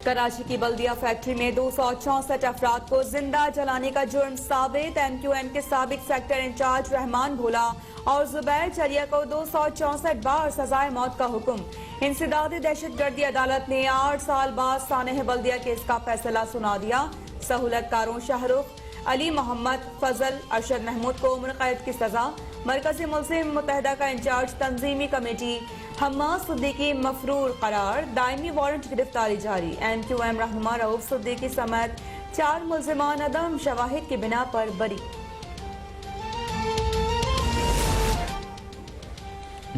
कराची की बल्दिया फैक्ट्री में 264 अफराद को जिंदा जलाने का जुर्म साबित। MQM के साबिक सेक्टर इंचार्ज रहमान भोला और जुबैर चरिया को 264 बार सजाए मौत का हुक्म। इंसदादी दहशतगर्दी अदालत ने 8 साल बाद सानेह बल्दिया केस का फैसला सुना दिया। सहूलतकारों शाहरुख अली मोहम्मद फजल अरशद महमूद को उम्र कैद की सजा। मरकजी मुस्लिम मुत्तहिदा का इंचार्ज तंजीमी कमेटी हम्माद सिद्दीकी मफरूर करार। दायमी वारंट गिरफ्तारी जारी। MQM रहनुमा रऊफ सिद्दीकी समेत 4 मुल्जिमान अदम शवाहिद की बिना पर बरी।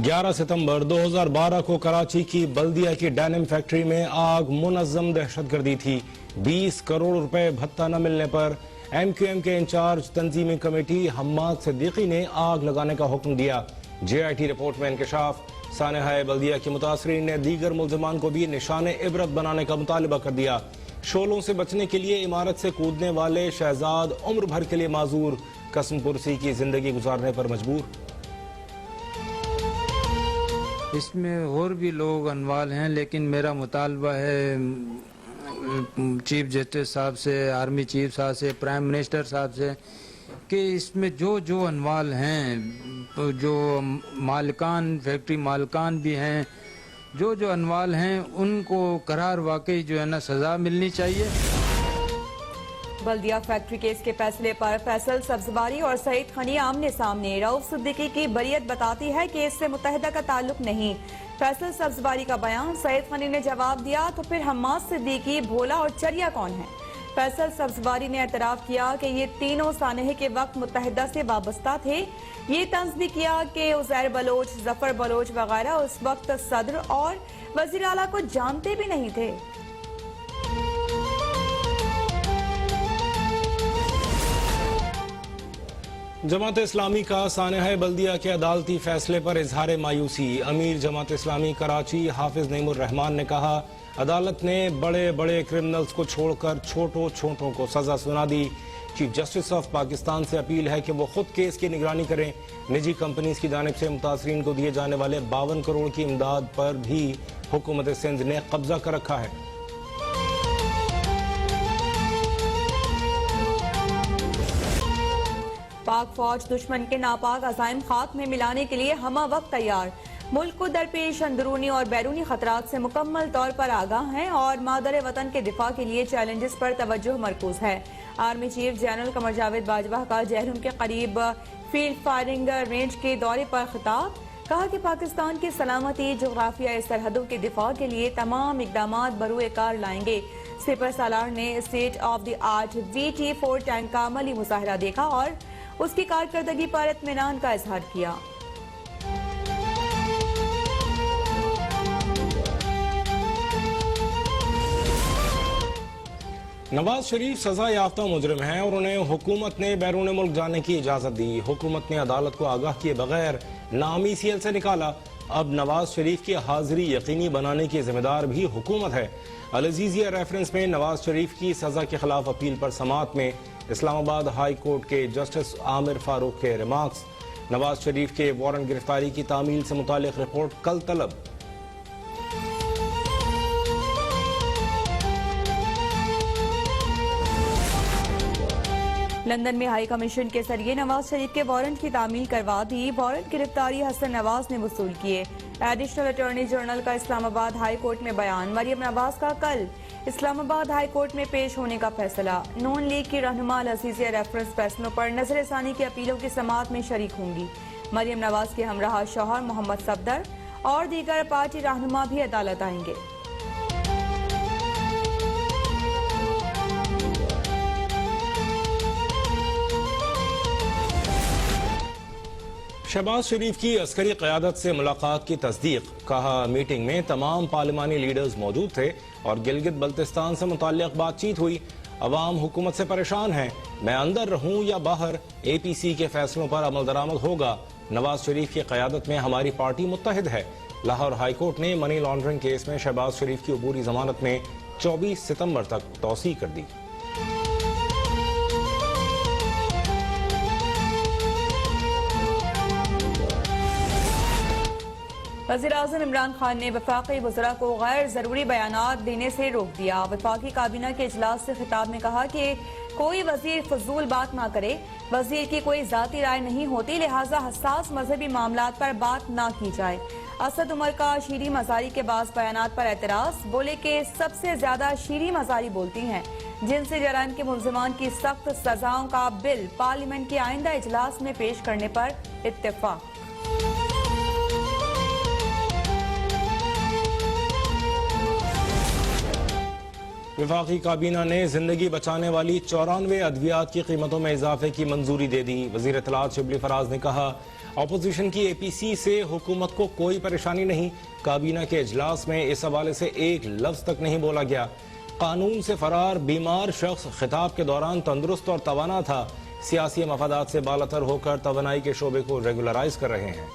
11 सितंबर 2012 को कराची की बल्दिया की डेनिम फैक्ट्री में आग मुनज़्ज़म दहशतगर्दी थी। 20 करोड़ रुपए भत्ता न मिलने पर MQM के इंचार्ज तंजीमी कमेटी हम्माद सिद्दीकी ने आग लगाने का हुक्म दिया। JIT रिपोर्ट में इंकशाफ। सानेहा बल्दिया के मुतासरीन ने दीगर मुल्जिमान को भी निशान इबरत बनाने का मुतालबा कर दिया। शोलों से बचने के लिए इमारत से कूदने वाले शहजाद उम्र भर के लिए माजूर, कसम पुरसी की जिंदगी गुजारने पर मजबूर। इसमें और भी लोग अनवाल हैं, लेकिन मेरा मुतालबा है चीफ जस्टिस साहब से, आर्मी चीफ साहब से, प्राइम मिनिस्टर साहब से कि इसमें जो अनवाल हैं, जो मालिकान फैक्ट्री मालिकान भी हैं, जो अनवाल हैं उनको करार वाकई जो है ना सज़ा मिलनी चाहिए। बल्दिया फैक्ट्री केस के फैसले पर फैसल सब्जवारी और सईद खनी आमने सामने। रऊफ सिद्दीकी की बरियत बताती है कि इससे मुत्तहिदा का ताल्लुक नहीं। फैसल सब्जवारी का बयान। सईद खनी ने जवाब दिया तो फिर हम्माद सिद्दीकी, भोला और चरिया कौन है? फैसल सब्जवारी ने एतराफ किया कि ये तीनों सानेह के वक्त मुत्तहिदा से वाबस्ता थे। ये तंज भी किया कि उज़ैर बलोच, जफर बलोच वगैरह उस वक्त सदर और वज़ीर आला को जानते भी नहीं थे। जमात इस्लामी का सानेहा बल्दिया के अदालती फैसले पर इजहार मायूसी। अमीर जमात इस्लामी कराची हाफिज नईमुर रहमान ने कहा, अदालत ने बड़े बड़े क्रिमिनल्स को छोड़कर छोटों छोटों को सजा सुना दी। चीफ जस्टिस ऑफ पाकिस्तान से अपील है कि वो खुद केस की निगरानी करें। निजी कंपनीज की जानिब से मुतासरीन को दिए जाने वाले 52 करोड़ की इमदाद पर भी हुकूमत सिंध ने कब्जा कर रखा है। पाक फौज दुश्मन के नापाक अज़ाइम खाक में मिलाने के लिए हमा वक्त तैयार। मुल्क को दरपेश अंदरूनी और बैरूनी खतरात से मुकम्मल तौर पर आगाह हैं और मादर वतन के दिफा के लिए चैलेंजेस पर तवज्जो मरकूज है। Army chief general Qamar Javed Bajwa का जहलम के करीब फील्ड फायरिंग रेंज के दौरे पर खिताब। कहा कि पाकिस्तान की सलामती, जोग्राफियाई सरहदों के दिफा के लिए तमाम इकदामात बरूए कार लाएंगे। सिपर सालार ने state of the art VT4 tank का अमली मुजाहिरा देखा और उसकी कारकर्दगी पर इत्मीनान का इजहार किया। नवाज शरीफ सजा याफ्ता मुजरिम हैं और उन्हें हुकूमत ने बैरून मुल्क जाने की इजाजत दी। हुकूमत ने अदालत को आगाह किए बगैर नामी CL से निकाला। अब नवाज शरीफ की हाजिरी यकीनी बनाने की जिम्मेदार भी हुकूमत है। अल अजीजिया रेफरेंस में नवाज शरीफ की सजा के खिलाफ अपील पर समात में इस्लामाबाद हाई कोर्ट के जस्टिस आमिर फारूक के रिमार्क्स। नवाज शरीफ के वारंट गिरफ्तारी की तामील से मुतालिक रिपोर्ट कल तलब। लंदन में हाई कमीशन के जरिए नवाज शरीफ के वारंट की तामील करवा दी। वारंट गिरफ्तारी हसन नवाज ने वसूल किए। एडिशनल अटॉर्नी जनरल का इस्लामाबाद हाई कोर्ट में बयान। मरियम नवाज का कल इस्लामाबाद हाई कोर्ट में पेश होने का फैसला। नून लीग की रहनुमा अल अजीजिया रेफरेंस फैसलों पर नजरसानी की अपीलों की समाअत में शरीक होंगी। मरियम नवाज के हमराह शौहर मोहम्मद सफदर और दीगर पार्टी रहनुमा भी अदालत आएंगे। शहबाज शरीफ की अस्करी क़यादत से मुलाकात की तस्दीक। कहा, मीटिंग में तमाम पार्लिमानी लीडर्स मौजूद थे और गिलगित बल्तिस्तान से मुताल्लिक़ बातचीत हुई। अवाम हुकूमत से परेशान है, मैं अंदर रहूं या बाहर, APC के फैसलों पर अमल दरामद होगा। नवाज शरीफ की क़यादत में हमारी पार्टी मुत्तहिद है। लाहौर हाई कोर्ट ने मनी लॉन्ड्रिंग केस में शहबाज शरीफ की अबूरी जमानत में 24 सितंबर तक तौसीह कर दी। वज़ीर-ए-आज़म इमरान खान ने वफाकी वज़रा को गैर ज़रूरी बयानात देने से रोक दिया। वफाकी काबीना के इजलास से खिताब में कहा कि कोई वजीर फजूल बात ना करे। वजीर की कोई जाती राय नहीं होती, लिहाजा हसास मजहबी मामलात पर बात ना की जाए। असद उमर का शीरी मजारी के बाज़ बयानात पर एतराज़, बोले कि सबसे ज्यादा शीरी मजारी बोलती हैं। जिनसी जराइम के मुल्जिमान की सख्त सजाओं का बिल पार्लियामेंट के आइंदा इजलास में पेश करने पर इत्तेफाक। वफाकी काबीना ने जिंदगी बचाने वाली 94 अद्वियात की कीमतों में इजाफे की मंजूरी दे दी। वजीर इत्तलात शिबली फराज ने कहा, अपोजिशन की APC से हुकूमत को कोई परेशानी नहीं। काबीना के इजलास में इस हवाले से एक लफ्ज तक नहीं बोला गया। कानून से फरार बीमार शख्स खिताब के दौरान तंदुरुस्त और तवाना था। सियासी मफादात से बालातर होकर तवानाई के शोबे को रेगुलराइज कर रहे हैं।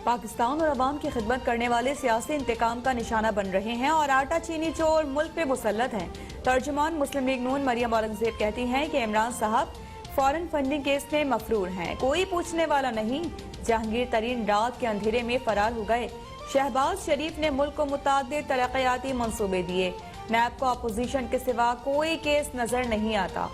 पाकिस्तान और अवाम की खिदमत करने वाले सियासी इंतकाम का निशाना बन रहे हैं और आटा चीनी चोर मुल्क पे मुसल्लत हैं। तर्जुमान मुस्लिम लीग नून मरियम औरंगजेब कहती हैं कि इमरान साहब फॉरेन फंडिंग केस में मफरूर हैं, कोई पूछने वाला नहीं। जहांगीर तरीन रात के अंधेरे में फरार हो गए। शहबाज शरीफ ने मुल्क को मुताद्दिद तरक्याती मंसूबे दिए। नैब को अपोजिशन के सिवा कोई केस नजर नहीं आता।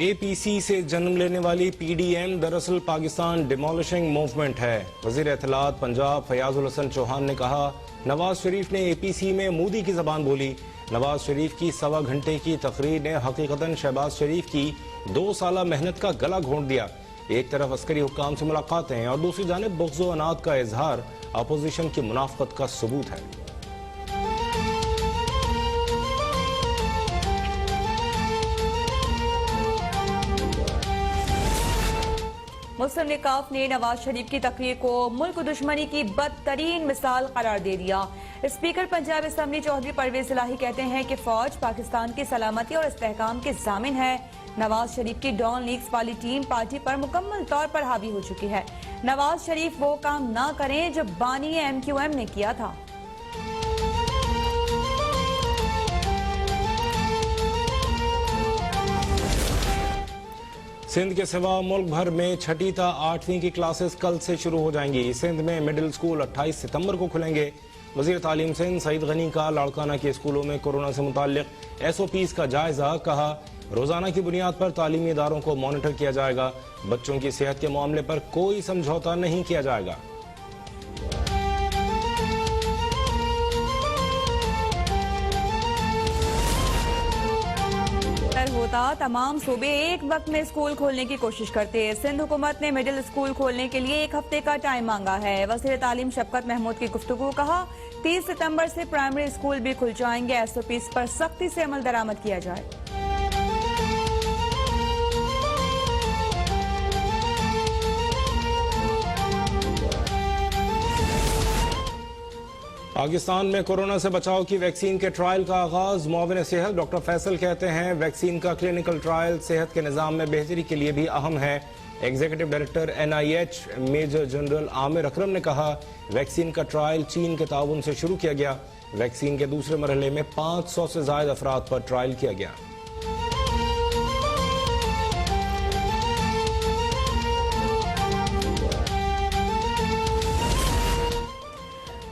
APC से जन्म लेने वाली PDM दरअसल पाकिस्तान डिमोलिशिंग मूवमेंट है। वजीर इत्तलात पंजाब फयाजुल हसन चौहान ने कहा, नवाज शरीफ ने APC में मोदी की जबान बोली। नवाज शरीफ की 1.25 घंटे की तकरीर ने हकीकतन शहबाज शरीफ की 2 साला मेहनत का गला घोंट दिया। एक तरफ अस्करी हुक्काम से मुलाकातें और दूसरी जानिब बुग़्ज़ व अनाद का इजहार अपोजिशन की मुनाफकत का सबूत है। मुस्लिम लीग काफ ने नवाज शरीफ की तकरीर को मुल्क दुश्मनी की बदतरीन मिसाल करार दे दिया। स्पीकर पंजाब असम्बली चौधरी परवेज इलाही कहते हैं कि फौज पाकिस्तान की सलामती और इस्तेहकाम के जामिन है। नवाज शरीफ की डॉन लीग्स वाली टीम पार्टी पर मुकम्मल तौर पर हावी हो चुकी है। नवाज शरीफ वो काम ना करें जो बानी MQM ने किया था। सिंध के सिवा मुल्क भर में 6ठी ता 8वीं की क्लासेस कल से शुरू हो जाएंगी। सिंध में मिडिल स्कूल 28 सितंबर को खुलेंगे। वजीर तालीम सिंध सईद गनी का लाड़काना के स्कूलों में कोरोना से मुताल्लिक SOPs का जायजा। कहा, रोजाना की बुनियाद पर तालीमी इदारों को मॉनिटर किया जाएगा। बच्चों की सेहत के मामले पर कोई समझौता नहीं किया जाएगा। होता तमाम सूबे एक वक्त में स्कूल खोलने की कोशिश करते हैं। सिंध हुकूमत ने मिडिल स्कूल खोलने के लिए 1 हफ्ते का टाइम मांगा है। वज़ीर तालीम शफकत महमूद की गुफ्तगू। कहा, 30 सितंबर से प्राइमरी स्कूल भी खुल जाएंगे। SOPs पर सख्ती से अमल दरामद किया जाए। पाकिस्तान में कोरोना से बचाव की वैक्सीन के ट्रायल का आगाज। मुआविन सेहत डॉक्टर फैसल कहते हैं, वैक्सीन का क्लिनिकल ट्रायल सेहत के निज़ाम में बेहतरी के लिए भी अहम है। Executive director NIH major general Aamir Akram ने कहा, वैक्सीन का ट्रायल चीन के ताउन से शुरू किया गया। वैक्सीन के दूसरे मरहले में 500 से ज्यादा अफराद पर ट्रायल किया गया।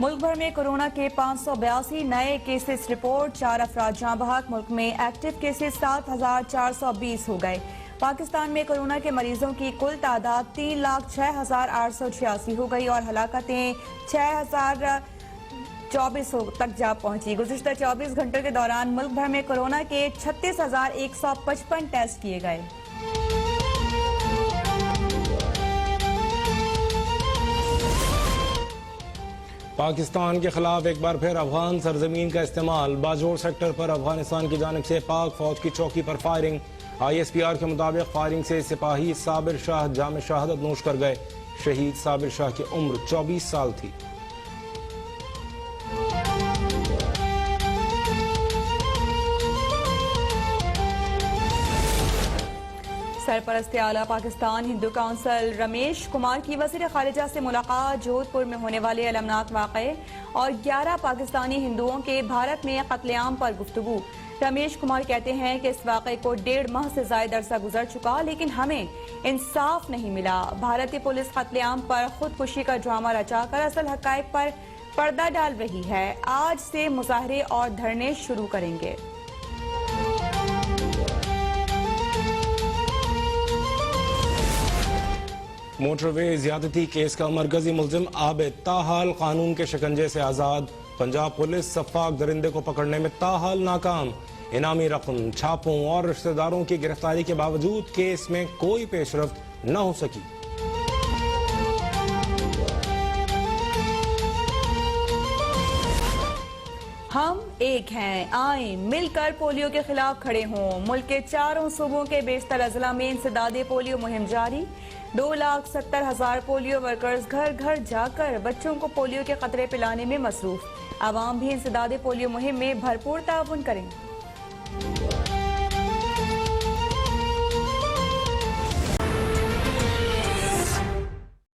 मुल्क भर में कोरोना के 582 नए केसेस रिपोर्ट। 4 अफराद जाँ बहक। मुल्क में एक्टिव केसेस 7420 हो गए। पाकिस्तान में कोरोना के मरीजों की कुल तादाद 3,06,886 हो गई और हलाकतें 6,024 तक जा पहुंची। गुज़िश्ता 24 घंटों के दौरान मुल्क भर में कोरोना के 36,155 टेस्ट किए गए। पाकिस्तान के खिलाफ एक बार फिर अफगान सरजमीन का इस्तेमाल। बाजोर सेक्टर पर अफगानिस्तान की जानिब से पाक फौज की चौकी पर फायरिंग। ISPR के मुताबिक फायरिंग से सिपाही साबिर शाह जाम शहादत नोश कर गए। शहीद साबिर शाह की उम्र 24 साल थी। सरपरस्त आला पाकिस्तान हिंदू काउंसिल रमेश कुमार की वज़ीर खारिजा से मुलाकात, जोधपुर में होने वाले अलमनाक वाक़े और 11 पाकिस्तानी हिंदुओं के भारत में कत्लेआम पर गुफ्तगू। रमेश कुमार कहते हैं कि इस वाक़े को 1.5 माह से ज़ायद अरसा गुजर चुका, लेकिन हमें इंसाफ नहीं मिला। भारतीय पुलिस कत्लेआम पर खुदकुशी का ड्रामा रचाकर असल हक़ाइक़ पर पर्दा डाल रही है। आज से मुजाहरे और धरने शुरू करेंगे। मोटरवे ज्यादती केस का मरकजी मुलजिम आबिद ताहाल कानून के शिकंजे से आजाद। पंजाब पुलिस सफाक दरिंदे को पकड़ने में ताहाल नाकाम। इनामी रकम, छापों और रिश्तेदारों की गिरफ्तारी के बावजूद केस में कोई पेशरफ्त न हो सकी। हम एक हैं, आए मिलकर पोलियो के खिलाफ खड़े हों। मुल्क के 4 सूबों के बेशतर अजला में इंसदादे पोलियो मुहिम जारी। 2,70,000 पोलियो वर्कर्स घर घर जाकर बच्चों को पोलियो के खतरे पिलाने में मसरूफ। आवाम भी इंसदादे पोलियो मुहिम में भरपूर ताउन करें।